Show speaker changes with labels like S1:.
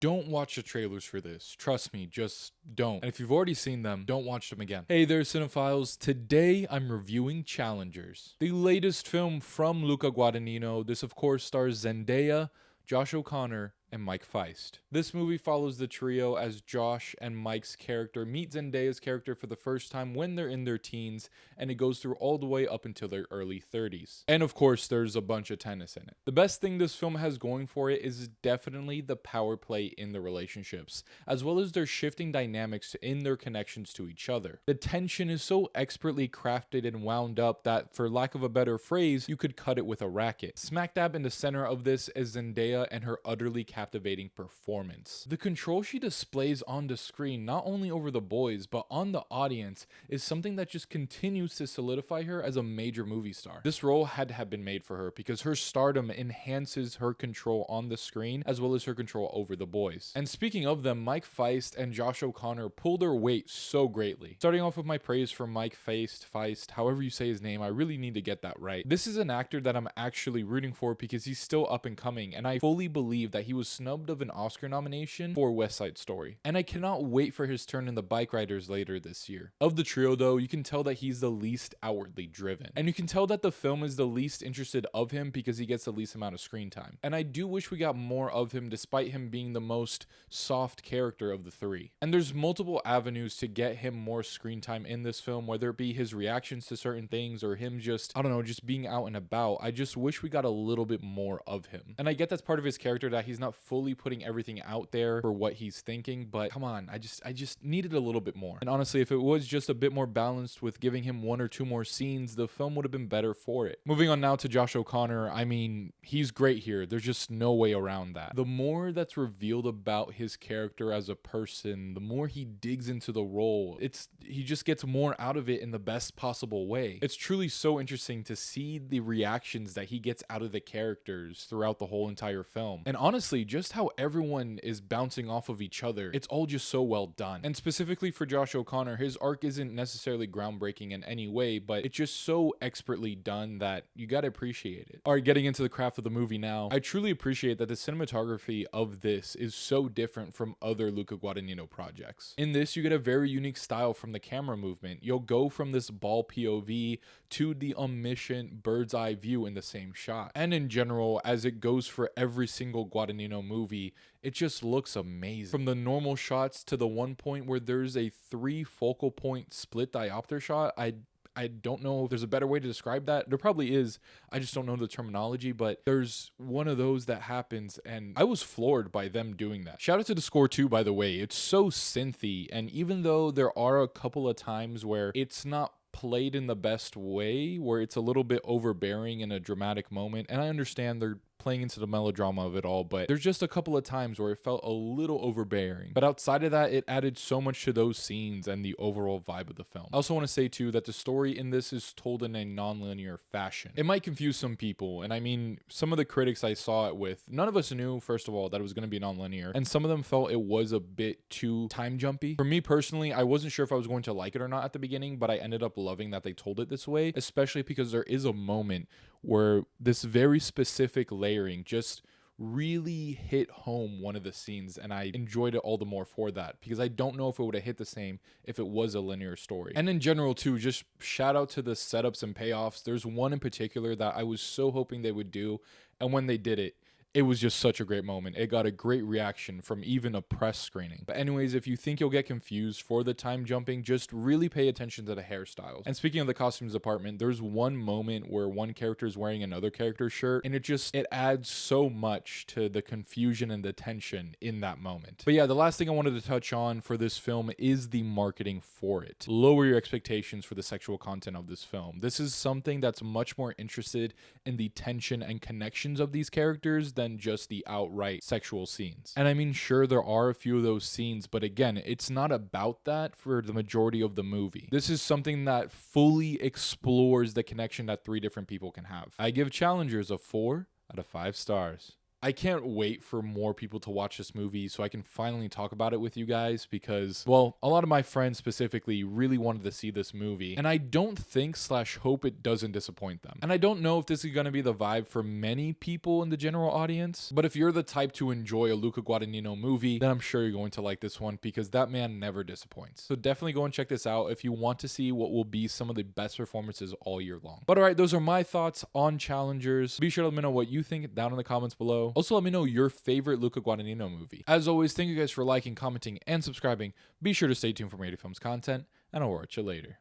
S1: Don't watch the trailers for this. Trust me, just don't. And if you've already seen them, don't watch them again. Hey there, cinephiles. Today, I'm reviewing Challengers, the latest film from Luca Guadagnino. This, of course, stars Zendaya, Josh O'Connor, and Mike Feist. This movie follows the trio as Josh and Mike's character meet Zendaya's character for the first time when they're in their teens, and it goes through all the way up until their early 30s. And of course, there's a bunch of tennis in it. The best thing this film has going for it is definitely the power play in the relationships, as well as their shifting dynamics in their connections to each other. The tension is so expertly crafted and wound up that, for lack of a better phrase, you could cut it with a racket. Smack dab in the center of this is Zendaya and her utterly captivating performance. The control she displays on the screen, not only over the boys, but on the audience, is something that just continues to solidify her as a major movie star. This role had to have been made for her because her stardom enhances her control on the screen as well as her control over the boys. And speaking of them, Mike Feist and Josh O'Connor pull their weight so greatly. Starting off with my praise for Mike Feist, however you say his name, I really need to get that right. This is an actor that I'm actually rooting for because he's still up and coming, and I fully believe that he was snubbed of an Oscar nomination for West Side Story. And I cannot wait for his turn in The Bike Riders later this year. Of the trio though, you can tell that he's the least outwardly driven. And you can tell that the film is the least interested of him because he gets the least amount of screen time. And I do wish we got more of him despite him being the most soft character of the three. And there's multiple avenues to get him more screen time in this film, whether it be his reactions to certain things or him just, I don't know, just being out and about. I just wish we got a little bit more of him. And I get that's part of his character that he's not fully putting everything out there for what he's thinking, but come on, I just needed a little bit more. And honestly, if it was just a bit more balanced with giving him one or two more scenes, the film would have been better for it. Moving on now to Josh O'Connor, I mean, he's great here. There's just no way around that. The more that's revealed about his character as a person, the more he digs into the role. He just gets more out of it in the best possible way. It's truly so interesting to see the reactions that he gets out of the characters throughout the whole entire film. And honestly, just how everyone is bouncing off of each other, it's all just so well done. And specifically for Josh O'Connor, his arc isn't necessarily groundbreaking in any way, but it's just so expertly done that you gotta appreciate it. Alright, getting into the craft of the movie now, I truly appreciate that the cinematography of this is so different from other Luca Guadagnino projects. In this, you get a very unique style from the camera movement. You'll go from this ball POV to the omniscient bird's eye view in the same shot. And in general, as it goes for every single Guadagnino movie, it just looks amazing. From the normal shots to the one point where there's a 3 focal point split diopter shot, I don't know if there's a better way to describe that. There probably is. I just don't know the terminology, but there's one of those that happens, and I was floored by them doing that. Shout out to the score too, by the way. It's so synthy, and even though there are a couple of times where it's not played in the best way, where it's a little bit overbearing in a dramatic moment, and I understand they're playing into the melodrama of it all, but there's just a couple of times where it felt a little overbearing. But outside of that, it added so much to those scenes and the overall vibe of the film. I also want to say too that the story in this is told in a non-linear fashion. It might confuse some people, and I mean, some of the critics I saw it with, none of us knew, first of all, that it was going to be non-linear, and some of them felt it was a bit too time jumpy. For me personally, I wasn't sure if I was going to like it or not at the beginning, but I ended up loving that they told it this way, especially because there is a moment where this very specific layering just really hit home one of the scenes, and I enjoyed it all the more for that, because I don't know if it would have hit the same if it was a linear story. And in general too, just shout out to the setups and payoffs. There's one in particular that I was so hoping they would do, and when they did it, it was just such a great moment. It got a great reaction from even a press screening. But anyways, if you think you'll get confused for the time jumping, just really pay attention to the hairstyles. And speaking of the costumes department, there's one moment where one character is wearing another character's shirt, and it adds so much to the confusion and the tension in that moment. But yeah, the last thing I wanted to touch on for this film is the marketing for it. Lower your expectations for the sexual content of this film. This is something that's much more interested in the tension and connections of these characters than just the outright sexual scenes. And I mean, sure, there are a few of those scenes, but again, it's not about that for the majority of the movie. This is something that fully explores the connection that 3 different people can have. I give Challengers a 4 out of 5 stars. I can't wait for more people to watch this movie so I can finally talk about it with you guys because, well, a lot of my friends specifically really wanted to see this movie, and I don't think / hope it doesn't disappoint them. And I don't know if this is going to be the vibe for many people in the general audience, but if you're the type to enjoy a Luca Guadagnino movie, then I'm sure you're going to like this one because that man never disappoints. So definitely go and check this out if you want to see what will be some of the best performances all year long. But alright, those are my thoughts on challengers. Be sure to let me know what you think down in the comments below. Also, let me know your favorite Luca Guadagnino movie. As always, thank you guys for liking, commenting, and subscribing. Be sure to stay tuned for more Yeti Films content, and I'll watch you later.